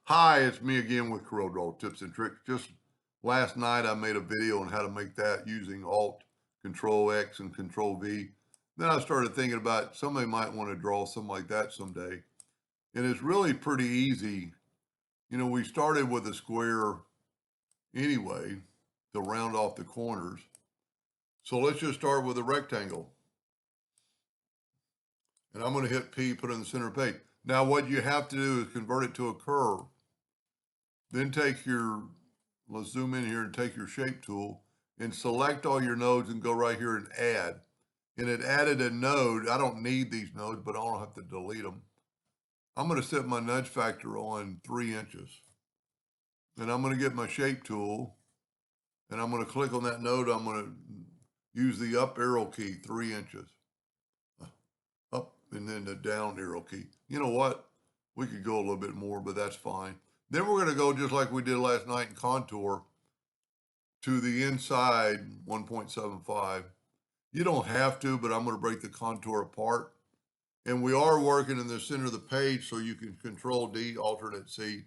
Hi, it's me again with Corel Draw Tips and Tricks. Just last night I made a video on how to make that using Alt, Control X, and Control V. Then I started thinking about somebody might want to draw something like that someday. And it's really pretty easy. You know, we started with a square anyway to round off the corners. So let's just start with a rectangle. And I'm going to hit P, put it in the center of the page. Now what you have to do is convert it to a curve. Then take your, let's zoom in here and take your shape tool and select all your nodes and go right here and add. And it added a node. I don't need these nodes, but I don't have to delete them. I'm going to set my nudge factor on 3 inches. And I'm going to get my shape tool and I'm going to click on that node. I'm going to use the up arrow key, 3 inches. Up and then the down arrow key. You know what? We could go a little bit more, but that's fine. Then we're going to go just like we did last night in contour to the inside 1.75. You don't have to, but I'm going to break the contour apart. And we are working in the center of the page, so you can Control D, Alternate C,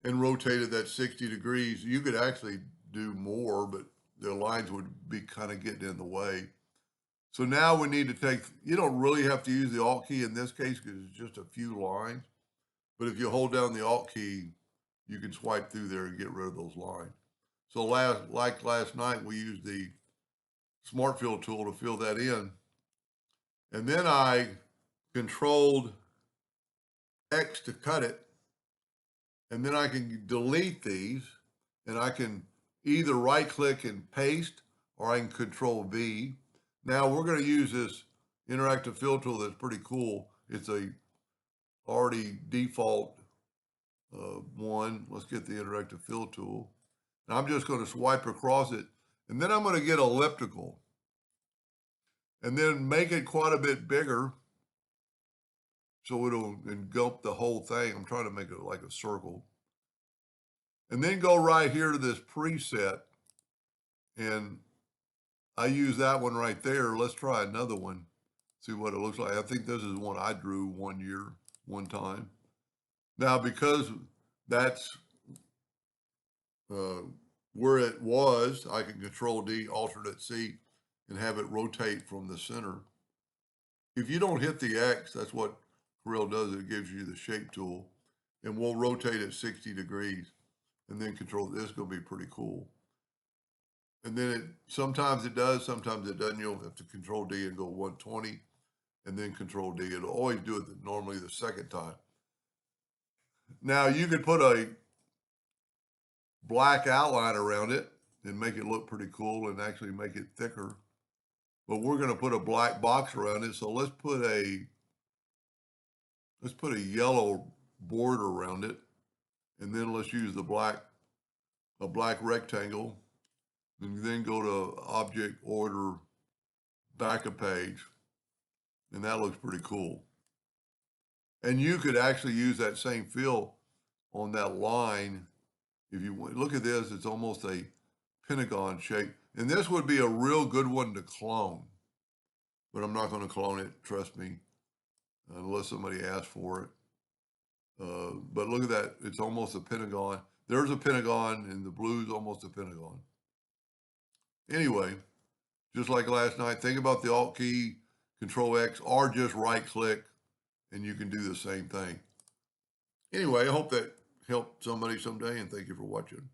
and rotate it at 60 degrees. You could actually do more, but the lines would be kind of getting in the way. So now we need to take, you don't really have to use the Alt key in this case because it's just a few lines. But if you hold down the Alt key, you can swipe through there and get rid of those lines. So like last night, we used the Smart Fill tool to fill that in. And then I Controlled X to cut it. And then I can delete these and I can either right click and paste or I can Control V. Now we're going to use this interactive fill tool that's pretty cool. It's a already default one. Let's get the interactive fill tool. And I'm just going to swipe across it. And then I'm going to get elliptical. And then make it quite a bit bigger so it'll engulf the whole thing. I'm trying to make it like a circle. And then go right here to this preset. And I use that one right there. Let's try another one. See what it looks like. I think this is one I drew one time. Now, because that's where it was, I can Control D, Alternate C, and have it rotate from the center. If you don't hit the X, that's what Corel does. It gives you the shape tool, and we'll rotate it 60 degrees, and then control. This is going to be pretty cool. And then sometimes it does, sometimes it doesn't. You'll have to Control D and go 120, and then Control D. It'll always do it normally the second time. Now you could put a black outline around it and make it look pretty cool and actually make it thicker. But we're going to put a black box around it. So let's put a yellow border around it. And then let's use a black rectangle. And then go to Object, Order, Back a Page. And that looks pretty cool. And you could actually use that same fill on that line. If you want, look at this, it's almost a pentagon shape. And this would be a real good one to clone. But I'm not going to clone it, trust me, unless somebody asks for it. But look at that, it's almost a pentagon. There's a pentagon, and the blue's almost a pentagon. Anyway, just like last night, think about the Alt key, Control X, or just right click, and you can do the same thing. Anyway, I hope that helped somebody someday, and thank you for watching.